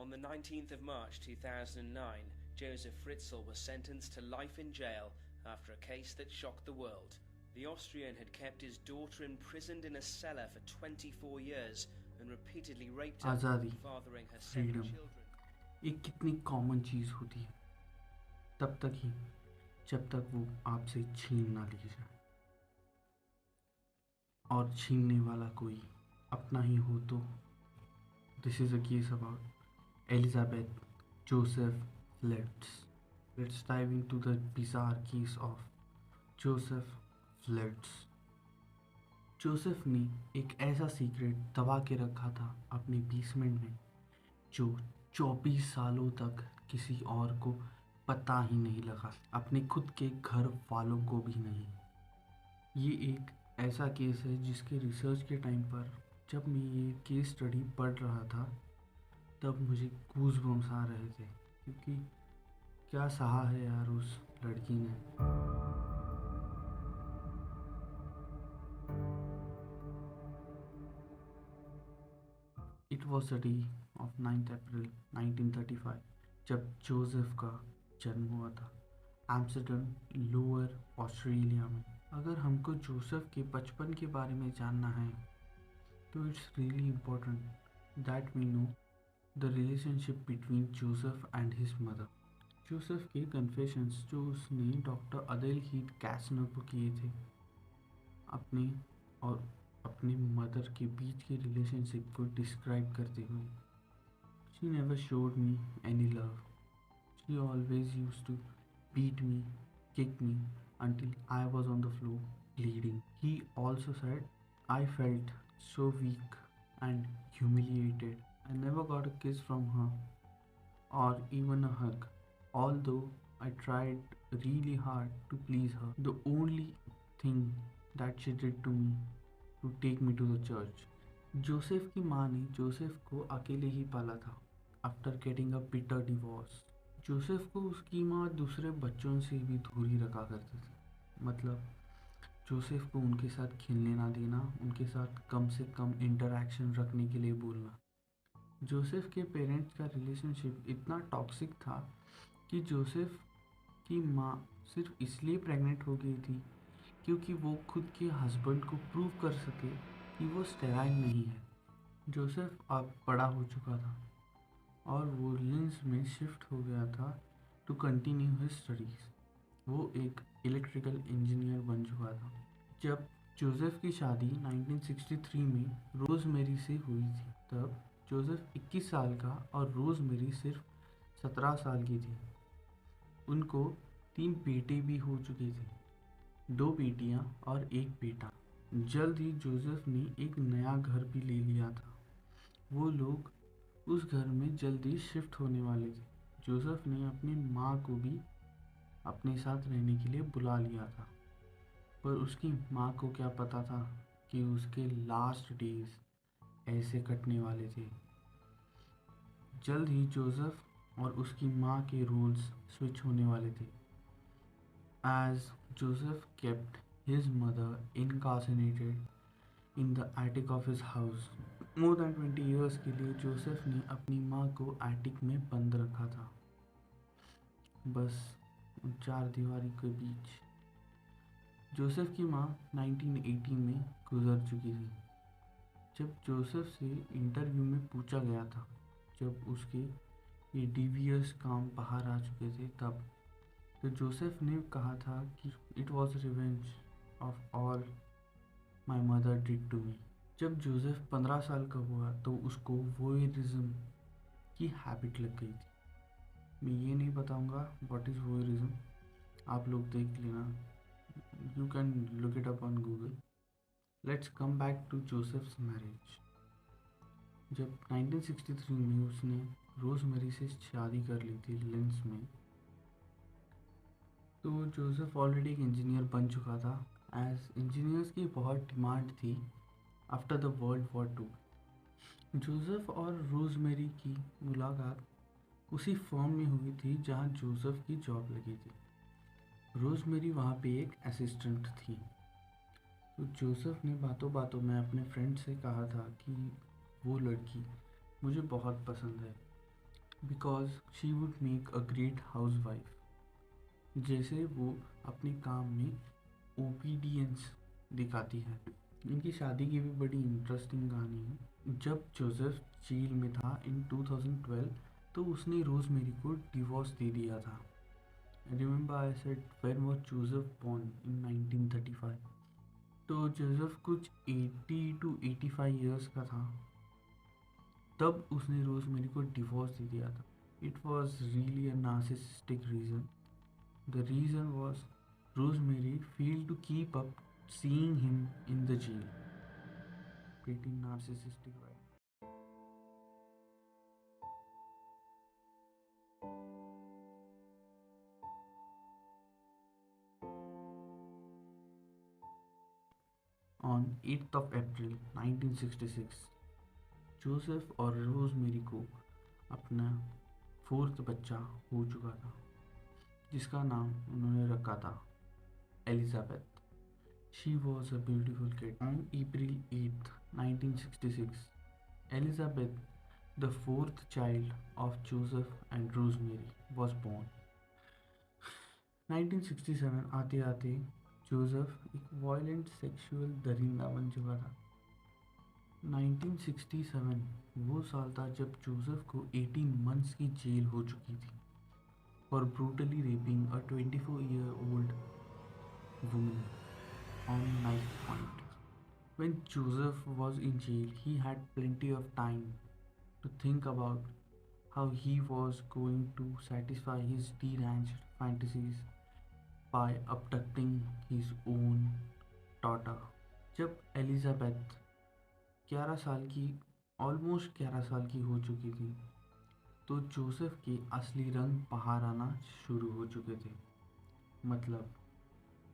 On the 19th of March 2009, Josef Fritzl was sentenced to life in jail after a case that shocked the world. The Austrian had kept his daughter imprisoned in a cellar for 24 years and repeatedly raped her, आज़ादी, fathering her 7 freedom children. एक कितनी common चीज़ होती है तब तक ही जब तक वो आपसे छीन ना ली जाए, और छीनने वाला कोई अपना ही हो तो। This is a case about Elizabeth Joseph flats. Let's dive into the bizarre case of Joseph flats. Joseph ने एक ऐसा सीक्रेट दबा के रखा था अपने बेसमेंट में जो 24 सालों तक किसी और को पता ही नहीं लगा, अपने खुद के घर वालों को भी नहीं. ये एक ऐसा केस है जिसके रिसर्च के टाइम पर जब मैं ये केस स्टडी पढ़ रहा था तब मुझे गूज़बम्स आ रहे थे, क्योंकि क्या सहा है यार उस लड़की ने. It was the day of 9 अप्रैल 1935 जब जोसेफ का जन्म हुआ था एम्स्टर्डम, लोअर ऑस्ट्रेलिया में. अगर हमको जोसेफ के बचपन के बारे में जानना है तो it's really important that we know the relationship between Joseph and his mother. Joseph के कन्फेशंस जो उसने डॉक्टर अदेलहीड कैसनर को किए थे अपने और अपने मदर के बीच के रिलेशनशिप को डिस्क्राइब करते हुए. She never showed me any love. She always used to beat me, kick me until I was on the floor bleeding. He also said, I felt so weak and humiliated. I never got a kiss from her or even a hug, although I tried really hard to please her. The only thing that she did to me to take me to the church. Joseph की माँ ने Joseph को अकेले ही पाला था after getting a bitter divorce. Joseph को उसकी माँ दूसरे बच्चों से भी दूर ही रखा करती थी. मतलब जोसेफ को उनके साथ खेलने ना देना, उनके साथ कम से कम इंटरैक्शन रखने के लिए बोलना. जोसेफ के पेरेंट्स का रिलेशनशिप इतना टॉक्सिक था कि जोसेफ की माँ सिर्फ इसलिए प्रेग्नेंट हो गई थी क्योंकि वो खुद के हस्बैंड को प्रूव कर सके कि वो स्टेराइल नहीं है. जोसेफ अब बड़ा हो चुका था और वो लिंस में शिफ्ट हो गया था टू कंटिन्यू हिज स्टडीज़. वो एक इलेक्ट्रिकल इंजीनियर बन चुका था. जब जोसेफ की शादी 1963 में रोज़मेरी से हुई थी तब जोसेफ 21 साल का और रोज़मेरी सिर्फ 17 साल की थी. उनको 3 बेटे भी हो चुके थे, 2 बेटियां और 1 बेटा. जल्द ही जोसेफ ने एक नया घर भी ले लिया था. वो लोग उस घर में जल्दी शिफ्ट होने वाले थे. जोसेफ ने अपनी माँ को भी अपने साथ रहने के लिए बुला लिया था, पर उसकी माँ को क्या पता था कि उसके लास्ट डेज ऐसे कटने वाले थे. जल्द ही जोसेफ और उसकी माँ के रोल्स स्विच होने वाले थे. As Joseph kept his mother incarcerated in the attic of his house. More than 20 years के लिए जोसेफ ने अपनी माँ को एटिक में बंद रखा था, बस उन 4 दीवारी के बीच. जोसेफ की माँ 1980 में गुजर चुकी थी. जब जोसेफ से इंटरव्यू में पूछा गया था जब उसके ये डिवियस काम बाहर आ चुके थे तब, तो जोसेफ ने कहा था कि it was revenge of all my mother did to me. जब जोसेफ 15 साल का हुआ तो उसको वोयरिज्म की हैबिट लग गई थी. मैं ये नहीं बताऊंगा व्हाट इज़ वोयरिज्म, आप लोग देख लेना, you can look it up on Google. Let's come back to Joseph's marriage. जब 1963 में उसने रोज़मेरी से शादी कर ली थी लिंस में, तो जोसेफ ऑलरेडी एक इंजीनियर बन चुका था. एज इंजीनियर्स की बहुत डिमांड थी after the world war 2. Joseph और रोज़मेरी की मुलाकात उसी फर्म में हुई थी जहां जोसेफ की जॉब लगी थी. रोज़मेरी वहां पे एक असिस्टेंट थी. तो जोसेफ ने बातों बातों में अपने फ्रेंड से कहा था कि वो लड़की मुझे बहुत पसंद है because she would make a great house wife. जैसे वो अपने काम में ओबीडियंस दिखाती है। इनकी शादी की भी बड़ी इंटरेस्टिंग कहानी है। जब जोसेफ जेल में था इन 2012 तो उसने रोजमेरी को डिवोर्स दे दिया था। Remember I said when was Joseph born in 1935। तो जोसेफ कुछ 80 टू 85 इयर्स का था तब उसने रोजमेरी को डिवोर्स दे दिया था। It was really a narcissistic reason. The reason was Rosemary failed to keep up seeing him in the jail. Pretty narcissistic, right? On 8th of April 1966, Joseph और rosemary को अपना फोर्थ बच्चा हो चुका था जिसका नाम उन्होंने रखा था Elizabeth. She was a beautiful kid. On April 8th 1966, Elizabeth, the fourth child of Joseph and Rosemary, was born. 1967 आते आते जोसेफ एक वायलेंट सेक्सुअल दरिंदा बन चुका था। 1967 वो साल था जब जोसेफ को 18 मंथ्स की जेल हो चुकी थी for brutally rapping a 24-year-old woman on knife point. When Joseph was in jail, he had plenty of time to think about how he was going to satisfy his deranged fantasies by abducting his own daughter. जब Elizabeth 11 साल की almost 11 साल की हो चुकी थी तो Joseph के असली रंग बाहर आना शुरू हो चुके थे। मतलब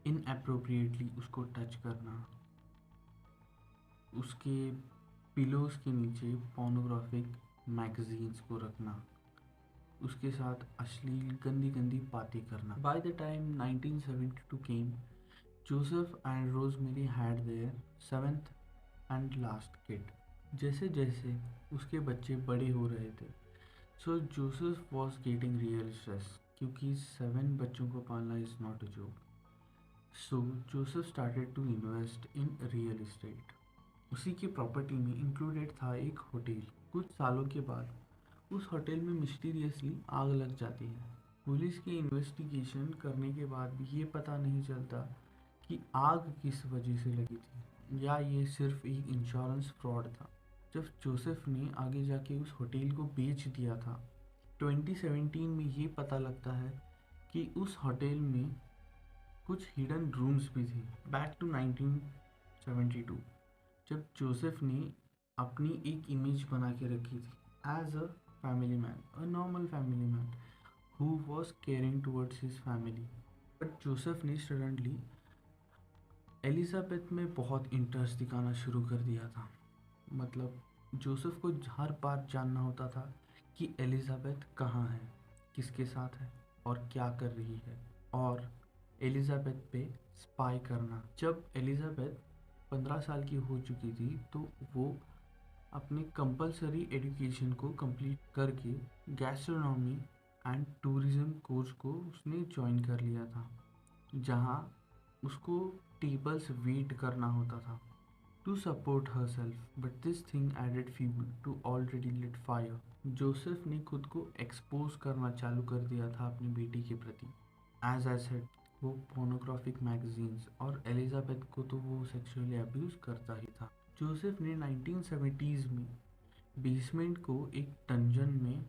इनअप्रोप्रिएटली उसको टच करना, उसके पिलोज के नीचे पोर्नोग्राफिक मैगजीन्स को रखना, उसके साथ अश्लील गंदी गंदी बातें करना। By the time 1972 came, Joseph and Rosemary had their 7th and last kid. जैसे जैसे उसके बच्चे बड़े हो रहे थे so Joseph was getting real stress क्योंकि 7 बच्चों को पालना is not a joke. So Joseph started to invest in real estate. उसी की प्रॉपर्टी में इंक्लूडेड था एक होटल। कुछ सालों के बाद उस होटल में मिस्टीरियसली आग लग जाती है। पुलिस की इन्वेस्टिगेशन करने के बाद भी ये पता नहीं चलता कि आग किस वजह से लगी थी या ये सिर्फ एक इंश्योरेंस फ्रॉड था। जब जोसेफ ने आगे जाके उस होटल को बेच दिया था 2017 में ये पता लगता है कि उस होटल में कुछ हिडन रूम्स भी थे। बैक टू 1972, जब जोसेफ ने अपनी एक इमेज बना के रखी थी as a family man, a normal family man who was caring towards his family. But Joseph ने सडनली एलिजाबेथ में बहुत इंटरेस्ट दिखाना शुरू कर दिया था। मतलब जोसेफ को हर बार जानना होता था कि एलिजाबेथ कहाँ है, किसके साथ है और क्या कर रही है, और एलिजाबेथ पे स्पाई करना। जब एलिजाबेथ 15 साल की हो चुकी थी तो वो अपने कंपलसरी एजुकेशन को कंप्लीट करके गैस्ट्रोनॉमी एंड टूरिज्म कोर्स को उसने ज्वाइन कर लिया था जहाँ उसको टेबल्स वेट करना होता था to support herself, but this thing added fuel to already lit fire. Joseph ने खुद को एक्सपोज करना चालू कर दिया था अपनी बेटी के प्रति। एज आई सेड, वो पोर्नोग्राफिक मैगजीन्स और एलिजाबेथ को तो वो सेक्सुअली अब्यूज करता ही था। जोसेफ ने 1970s में बेसमेंट को एक डंजन में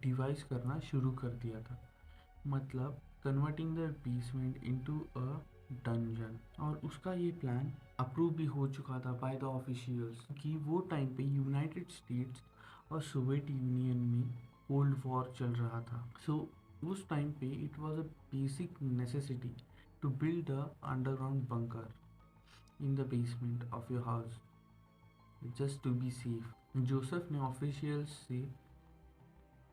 डिवाइस करना शुरू कर दिया था। मतलब converting the basement into a dungeon. और उसका ये प्लान अप्रूव भी हो चुका था बाय द ऑफिशियल्स कि वो टाइम पे यूनाइटेड स्टेट्स और सोवियत यूनियन में कोल्ड वॉर चल रहा था। सो उस टाइम पे it was a basic necessity to build a underground bunker in the basement of your house just to be safe. Joseph ने ऑफिशियल्स से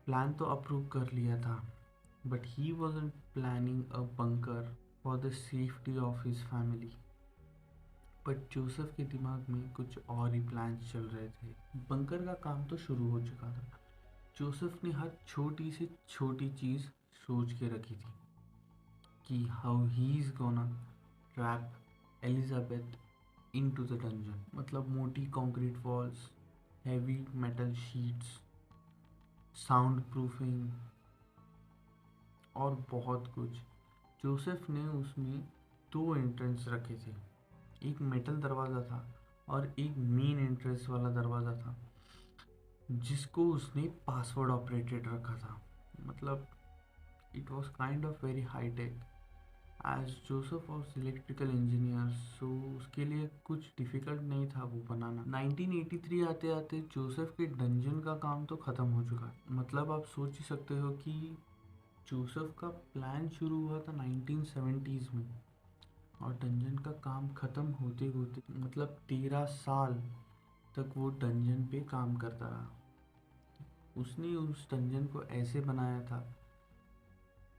प्लान तो अप्रूव कर लिया था but he wasn't planning a bunker for the safety of his family. But Joseph के दिमाग में कुछ और ही प्लान्स चल रहे थे। बंकर का काम तो शुरू हो चुका था जोसेफ ने हर छोटी से छोटी चीज़ सोच के रखी थी कि how he is gonna trap Elizabeth into the dungeon. मतलब मोटी concrete walls, heavy metal sheets, sound proofing और बहुत कुछ। जोसेफ ने उसमें दो एंट्रेंस रखे थे, एक मेटल दरवाज़ा था और एक मेन एंट्रेंस वाला दरवाज़ा था जिसको उसने पासवर्ड ऑपरेटेड रखा था। मतलब it was kind of very high tech. As Joseph was electrical engineer, so उसके लिए कुछ डिफ़िकल्ट नहीं था वो बनाना। 1983 आते आते जोसेफ के डंजन का काम तो ख़त्म हो चुका है। मतलब आप सोच ही सकते हो कि जोसेफ का प्लान शुरू हुआ था 1970s में और डंजन का काम ख़त्म होते होते मतलब 13 साल तक वो डंजन पे काम करता रहा। उसने उस डंजन को ऐसे बनाया था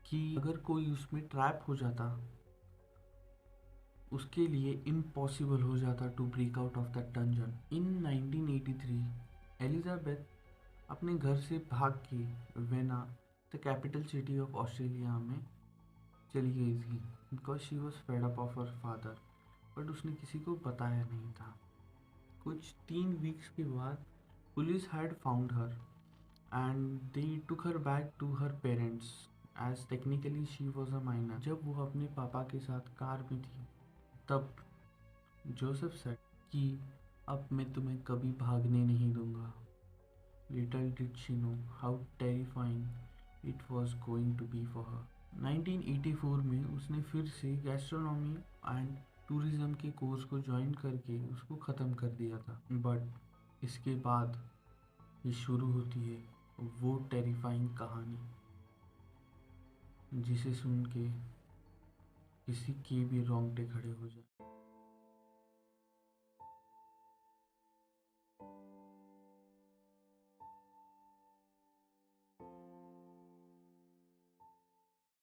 कि अगर कोई उसमें ट्रैप हो जाता उसके लिए इम्पॉसिबल हो जाता to break out of that dungeon. In 1983 Elizabeth अपने घर से भाग के Vienna, the capital city of Australia में चली गई थी because she was fed up of her father. But उसने किसी को बताया नहीं था। कुछ 3 वीक्स के बाद police had found her and they took her back to her parents as technically she was a minor. जब वो अपने पापा के साथ कार में थी तब जोसेफ सेड कि अब मैं तुम्हें कभी भागने नहीं दूंगा। Little did she know how terrifying it was going to be for her. 1984 में उसने फिर से गैस्ट्रोनॉमी एंड टूरिज्म के कोर्स को ज्वाइन करके उसको ख़त्म कर दिया था। बट इसके बाद ये शुरू होती है वो टेरिफाइंग कहानी जिसे सुन के किसी के भी रोंगटे खड़े हो जाए।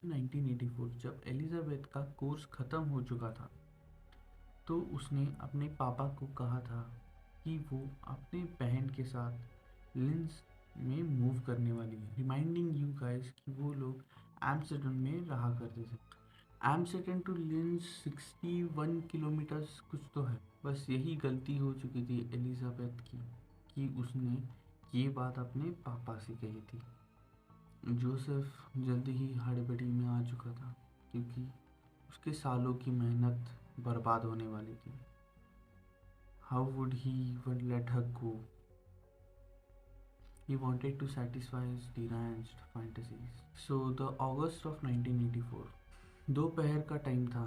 नाइनटीन 1984 जब एलिजाबेथ का कोर्स ख़त्म हो चुका था तो उसने अपने पापा को कहा था कि वो अपने बहन के साथ लिंस में मूव करने वाली है। रिमाइंडिंग यू गाइस कि वो लोग एम्स्टर्डम में रहा करते थे। एम्स्टर्डम टू लिंस 61 किलोमीटर्स कुछ तो है। बस यही गलती हो चुकी थी एलिजाबेथ की कि उसने ये बात अपने पापा से कही थी। जोसेफ जल्दी ही हड़बड़ी में आ चुका था क्योंकि उसके सालों की मेहनत बर्बाद होने वाली थी। How would he even let her go? He wanted to satisfy his deranged fantasies. So the August of 1984, दोपहर का टाइम था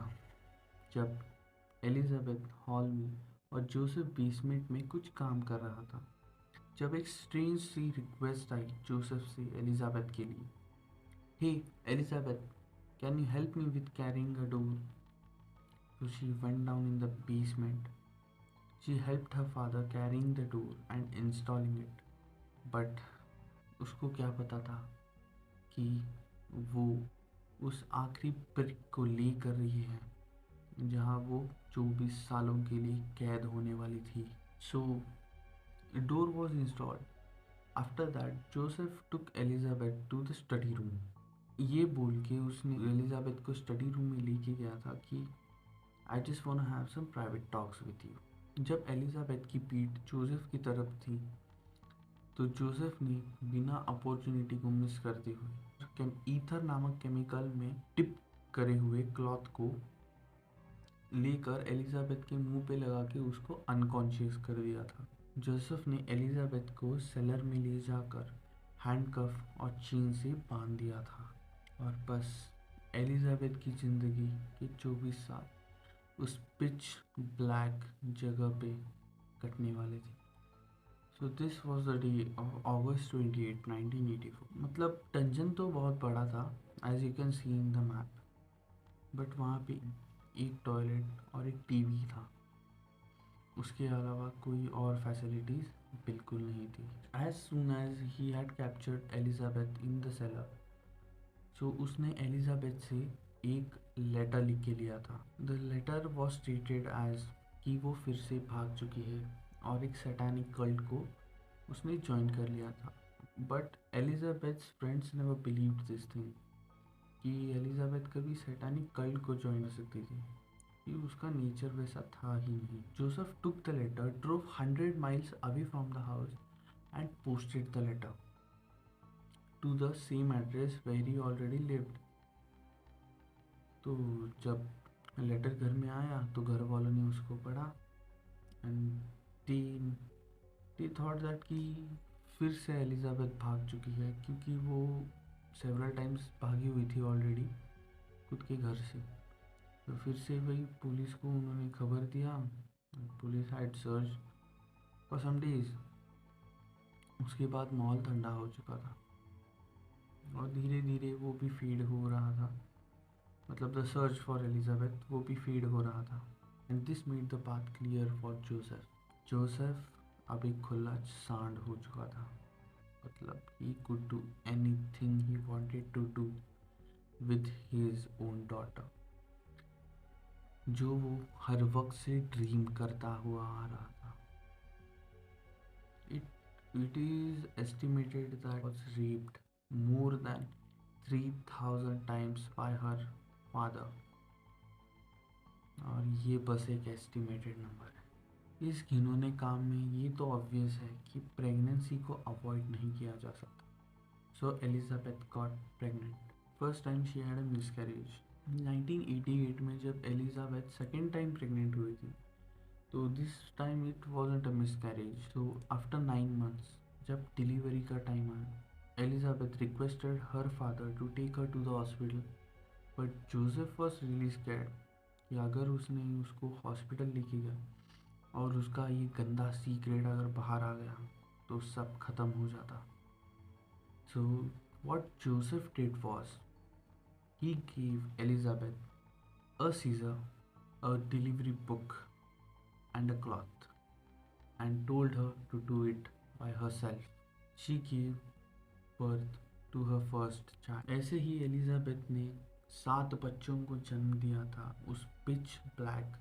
जब एलिजाबेथ हॉल में और जोसेफ बेसमेंट में कुछ काम कर रहा था जब एक स्ट्रेंज सी रिक्वेस्ट आई जोसेफ से एलिजाबेथ के लिए। Hey Elizabeth, can you help me with carrying a door? So she went down in the basement. She helped her father carrying the door and installing it. But उसको क्या पता था कि वो उस आखिरी ब्रिक को ले कर रही है जहाँ वो 24 सालों के लिए कैद होने वाली थी। So a door was installed. After that, Joseph took Elizabeth to the study room. ये बोल के उसने एलिजाबेथ को स्टडी रूम में लेके गया था कि I just wanna have some private talks with you. जब एलिजाबेथ की पीठ जोसेफ की तरफ थी तो जोसेफ ने बिना अपॉर्चुनिटी को मिस करते हुए ईथर नामक केमिकल में टिप करे हुए क्लॉथ को लेकर एलिजाबेथ के मुंह पे लगा के उसको अनकॉन्शियस कर दिया था। जोसेफ ने एलिजाबेथ को सेलर में ले जाकर हैंडकफ और चेन से बांध दिया था और बस एलिजाबेथ की ज़िंदगी के 24 साल उस पिच ब्लैक जगह पे कटने वाले थे। So this was the day of August 28, 1984। मतलब डंजन तो बहुत बड़ा था as you can see in the map, but वहाँ पे एक टॉयलेट और एक टीवी था। उसके अलावा कोई और फैसिलिटीज़ बिल्कुल नहीं थी। As soon as he had captured Elizabeth in the cellar, so उसने एलिजाबेथ से एक लेटर लिख के लिया था। The letter was stated as कि वो फिर से भाग चुकी है और एक सैटानिक कल्ट को उसने ज्वाइन कर लिया था। But Elizabeth's friends never believed this thing कि एलिजाबेथ कभी सैटानिक कल्ट को ज्वाइन कर सकती थी, कि उसका नेचर वैसा था ही नहीं। Joseph took the letter, drove 100 miles away from the house and posted the letter to the same address where he already lived. तो जब लेटर घर में आया तो घर वालों ने उसको पढ़ा एंड दे थॉट दैट कि फिर से एलिजाबेथ भाग चुकी है, क्योंकि वो सेवरल टाइम्स भागी हुई थी ऑलरेडी खुद के घर से। तो फिर से वही पुलिस को उन्होंने खबर दिया। Police had search for some days. उसके बाद माहौल ठंडा हो चुका था और धीरे धीरे वो भी फीड हो रहा था, मतलब द सर्च फॉर एलिजाबेथ वो भी फीड हो रहा था। And this made the path clear for Joseph. Joseph अब एक खुला सांड हो चुका था, मतलब he could do anything he wanted to do with his own daughter, जो वो हर वक्त से ड्रीम करता हुआ आ रहा था। It is estimated that was raped more than 3,000 times by her father, और ये बस एक एस्टिमेटेड नंबर है। इस घिनौने काम में ये तो ऑब्वियस है कि प्रेगनेंसी को अवॉइड नहीं किया जा सकता। So Elizabeth got pregnant. First time she had a miscarriage. 1988 में जब एलिजाबेथ सेकेंड टाइम प्रेग्नेंट हुई थी, तो this time it wasn't a miscarriage. So after 9 months जब डिलीवरी का टाइम आया, Elizabeth requested her father to take her to the hospital, but Joseph was really scared कि अगर उसने उसको हॉस्पिटल लेके गया और उसका ये गंदा सीक्रेट अगर बाहर आ गया तो सब खत्म हो जाता। So what Joseph did was he gave Elizabeth a scissor, a delivery book, and a cloth, and told her to do it by herself. She gave birth to her first child. ऐसे ही Elizabeth ने 7 बच्चों को जन्म दिया था उस pitch black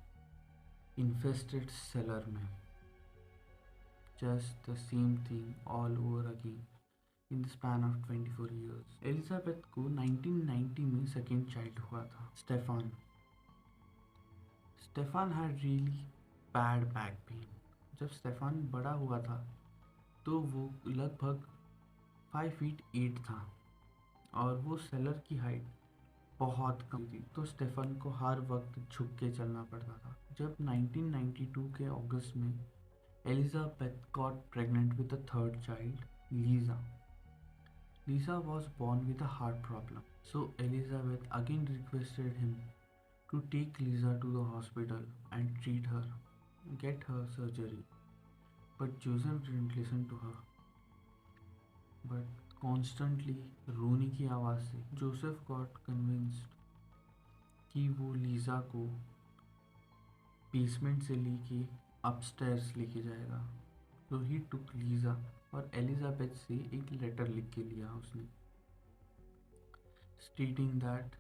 infested seller में। Just the same thing all over again in the span of 24 years. Elizabeth को 1990 में सेकेंड चाइल्ड हुआ था, Stefan. Stefan had really bad back pain. जब स्टेफान बड़ा हुआ था तो वो लगभग 5 feet 8 था और वो सेलर की हाइट बहुत कम थी, तो स्टेफान को हर वक्त झुक के चलना पड़ता था। जब 1992 के अगस्त में Elizabeth got pregnant with the third child, Lisa. Lisa was born with a heart problem, so Elizabeth again requested him to take Lisa to the hospital and treat her, get her surgery. But Joseph didn't listen to her. But constantly रोने की आवाज़ से Joseph got convinced कि वो Lisa को basement से लेके upstairs लेके जाएगा। तो ही टुक लीजा और एलिजाबेथ से एक लेटर लिख के लिया उसने, स्टेटिंग दैट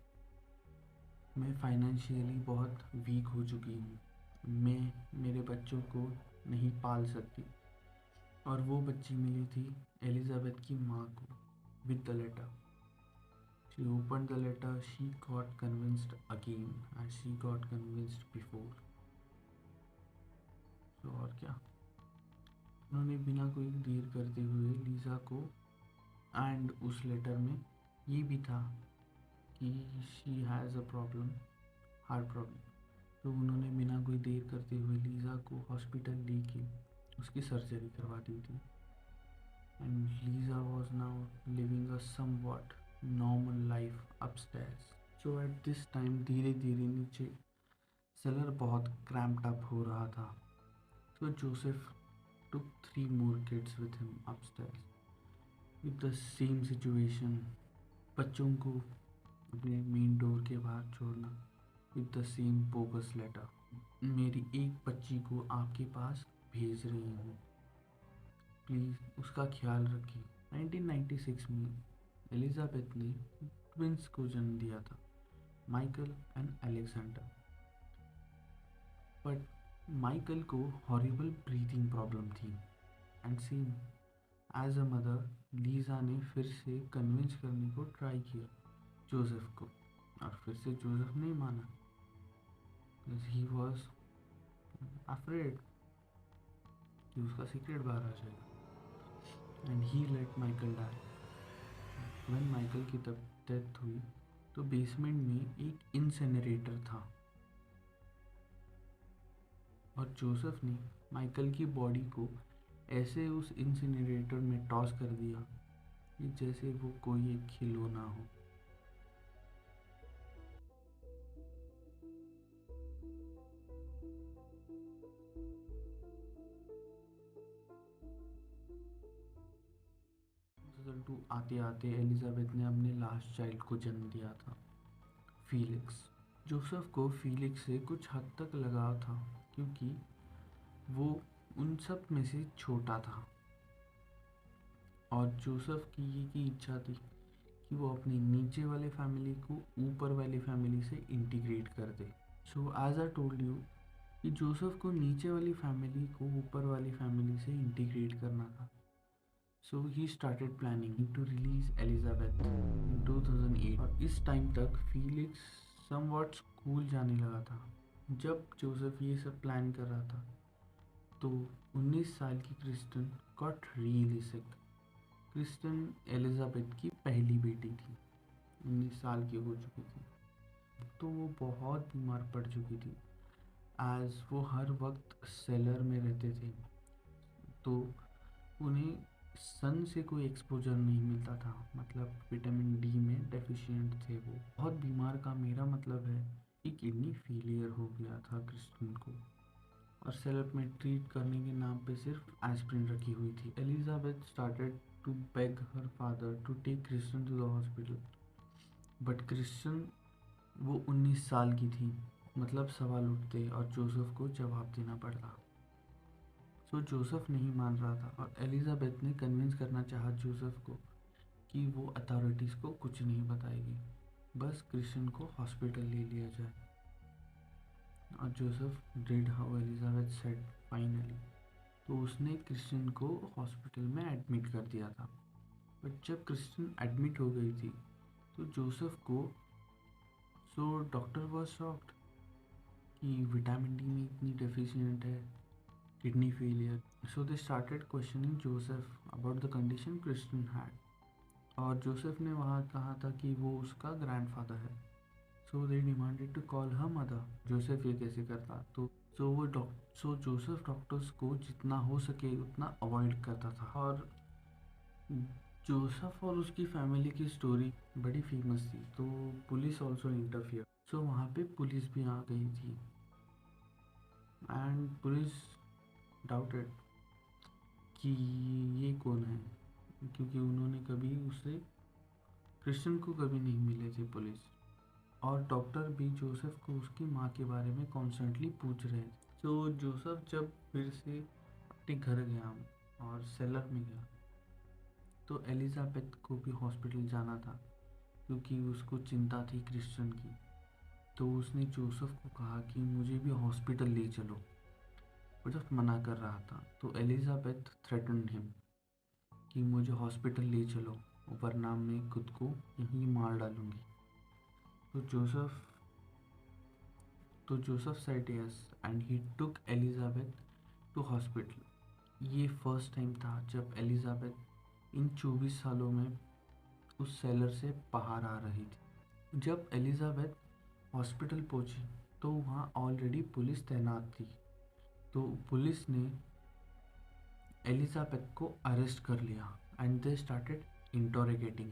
मैं फाइनेंशियली बहुत वीक हो चुकी हूँ, मैं मेरे बच्चों को नहीं पाल सकती। और वो बच्ची मिली थी एलिजाबेथ की माँ को with the letter. She open the letter, she got convinced again and she got convinced before. तो और क्या, उन्होंने बिना कोई देर करते हुए लीजा को, एंड उस लेटर में ये भी था कि she has a problem, heart problem. तो उन्होंने बिना कोई देर करते हुए लीजा को हॉस्पिटल लेके उसकी सर्जरी करवा दी थी। And Lisa was now living a somewhat normal life upstairs. So at this time धीरे धीरे नीचे सेलर बहुत क्रैम्प्ड अप हो रहा था। तो Joseph took 3 more kids with him upstairs with the same situation, बच्चों को अपने मेन डोर के बाहर छोड़ना with the same bogus letter, मेरी एक बच्ची को आपके पास भेज रही हूँ, प्लीज़ उसका ख्याल रखिए। 1996 में एलिजाबेथ ने ट्विंस को जन्म दिया था, Michael and Alexander. But Michael को हॉरिबल ब्रीथिंग प्रॉब्लम थी, and same as a mother Lisa ने फिर से कन्विंस करने को ट्राई किया जोसेफ को, और फिर से जोसेफ नहीं माना। ही वॉज अफ्रेड कि उसका सीक्रेट बाहर आ जाएगा, and he let Michael die. When Michael की तब डेथ हुई तो बेसमेंट में एक इंसिनरेटर था, और जोसेफ ने माइकल की बॉडी को ऐसे उस इंसिनरेटर में टॉस कर दिया कि जैसे वो कोई एक खिलौना हो। टू आते आते एलिजाबेथ ने अपने लास्ट चाइल्ड को जन्म दिया था, फीलिक्स। जोसेफ को फीलिक्स से कुछ हद तक लगाव था, क्योंकि वो उन सब में से छोटा था, और जोसेफ की ये की इच्छा थी कि वो अपनी नीचे वाले फैमिली को ऊपर वाली फैमिली से इंटीग्रेट कर दे। So as I told you कि जोसेफ को नीचे वाली फैमिली को ऊपर वाली फैमिली से इंटीग्रेट करना था। So he started planning to release Elizabeth in 2008, और इस टाइम तक फीलिक्स समवॉट स्कूल जाने लगा था। जब जोसेफ ये सब प्लान कर रहा था तो 19 साल की क्रिस्टन गॉट रियली सिक। क्रिस्टन एलिजाबेथ की पहली बेटी थी, 19 साल की हो चुकी थी, तो वो बहुत बीमार पड़ चुकी थी। एज वो हर वक्त सेलर में रहते थे, तो उन्हें सन से कोई एक्सपोजर नहीं मिलता था, मतलब विटामिन डी में डेफिशिएंट थे वो। बहुत बीमार का मेरा मतलब है कि किडनी फेलियर हो गया था क्रिस्टन को, और सेलर में ट्रीट करने के नाम पे सिर्फ एस्प्रिन रखी हुई थी। Elizabeth started to beg her father to take Kristen to the hospital, but Kristen वो 19 साल की थी, मतलब सवाल उठते और जोसेफ को जवाब देना पड़ता। सो जोसेफ नहीं मान रहा था, और एलिजाबेथ ने कन्विंस करना चाहा जोसेफ को कि वो अथॉरिटीज़ को कुछ नहीं बताएगी, बस क्रिस्टन को हॉस्पिटल ले लिया जाए। और Joseph did how Elizabeth said finally, तो उसने क्रिस्टन को हॉस्पिटल में एडमिट कर दिया था। बट जब क्रिस्टन एडमिट हो गई थी तो जोसेफ को, सो डॉक्टर वॉज शॉक्ड कि विटामिन डी में इतनी डेफिशिएंट है, kidney failure. So they started questioning Joseph about the condition Kristen had, और जोसेफ ने वहाँ कहा था कि वो उसका ग्रैंडफादर है। So they demanded to call her mother. Joseph ये कैसे करता, तो सो जोसेफ डॉक्टर्स को जितना हो सके उतना अवॉइड करता था। और जोसेफ और उसकी फैमिली की स्टोरी बड़ी फेमस थी, तो पुलिस ऑल्सो इंटरफियर। सो वहाँ पे पुलिस भी आ गई थी, एंड पुलिस डाउटेड कि ये कौन है, क्योंकि उन्होंने कभी उससे क्रिस्टन को कभी नहीं मिले थे पुलिस। और डॉक्टर भी जोसेफ को उसकी माँ के बारे में कॉन्स्टेंटली पूछ रहे थे। तो जोसेफ जब फिर से अपने घर गया और सेलर में गया, तो एलिजाबेथ को भी हॉस्पिटल जाना था, क्योंकि उसको चिंता थी क्रिस्टन की। तो उसने जोसेफ को कहा कि मुझे भी हॉस्पिटल ले चलो, वो जब मना कर रहा था तो एलिजाबेथ थ्रेटन्ड हिम कि मुझे हॉस्पिटल ले चलो, वरना मैं खुद को यहीं मार डालूंगी। तो Joseph said yes and he took Elizabeth to hospital। ये फर्स्ट टाइम था जब एलिजाबेथ इन 24 सालों में उस सेलर से बाहर आ रही थी। जब एलिजाबेथ हॉस्पिटल पहुंची तो वहाँ ऑलरेडी पुलिस तैनात थी, तो पुलिस ने एलिजाबेथ को अरेस्ट कर लिया एंड दे स्टार्टेड इंटरोगेटिंग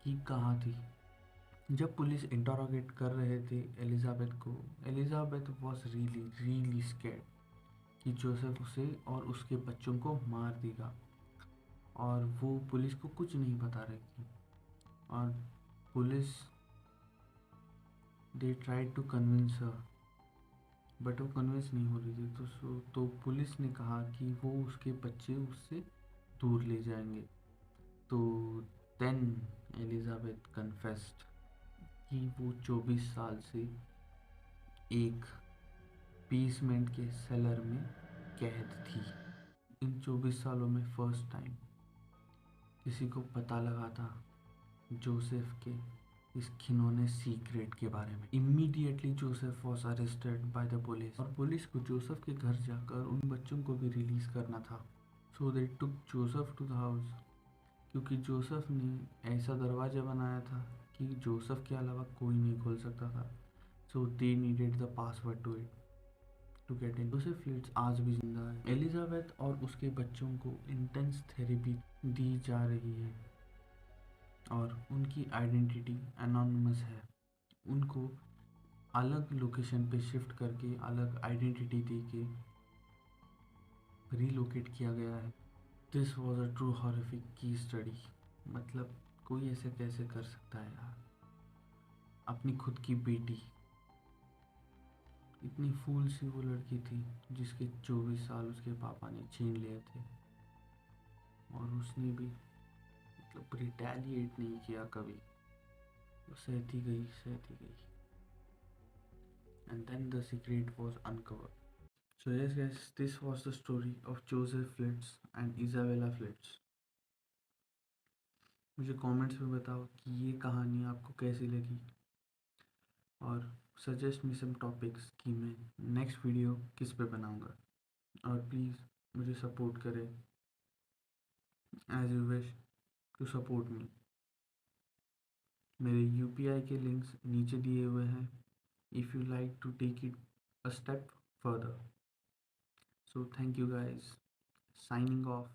कि कहाँ थी। जब पुलिस इंटरोगेट कर रहे थे एलिजाबेथ को, Elizabeth was really really scared कि जोसेफ उसे और उसके बच्चों को मार देगा, और वो पुलिस को कुछ नहीं बता रही थी। और police they tried to convince her, but वो कन्विंस नहीं हो रही थी। तो पुलिस ने कहा कि वो उसके बच्चे उससे दूर ले जाएंगे। तो देन एलिजाबेथ कन्फेस्ड कि वो 24 साल से एक बेसमेंट के सेलर में कैद थी। इन 24 सालों में फर्स्ट टाइम किसी को पता लगा था जोसेफ के इस घिनौने सीक्रेट के बारे में। Immediately Joseph was arrested by the police, और पुलिस को जोसेफ के घर जाकर उन बच्चों को भी रिलीज करना था। So they took Joseph to the house, क्योंकि जोसेफ ने ऐसा दरवाज़ा बनाया था कि जोसेफ के अलावा कोई नहीं खोल सकता था। So they needed the password to it to get in. Joseph फ्लिट्स आज भी जिंदा है। एलिजाबेथ और उसके बच्चों को इंटेंस थेरेपी दी जा रही है और उनकी आइडेंटिटी एनोनिमस है। उनको अलग लोकेशन पे शिफ्ट करके अलग आइडेंटिटी दे के रीलोकेट किया गया है। This was a true horrific की स्टडी। मतलब कोई ऐसे कैसे कर सकता है यार, अपनी खुद की बेटी, इतनी फूल सी वो लड़की थी जिसके 24 साल उसके पापा ने छीन लिए थे, और उसने भी मतलब रिटेलिएट नहीं किया कभी, वो सहती गई सहती गई। And then the secret was uncovered. So yes guys, this was the story of Joseph Flitz and Isabella Flitz. मुझे कमेंट्स में बताओ कि ये कहानी आपको कैसी लगी, और सजेस्ट मी सम टॉपिक्स कि मैं नेक्स्ट वीडियो किस पे बनाऊंगा। और प्लीज़ मुझे सपोर्ट करें as you wish to support me. मेरे UPI के लिंक्स नीचे दिए हुए हैं if you like to take it a step further. So thank you guys. Signing off.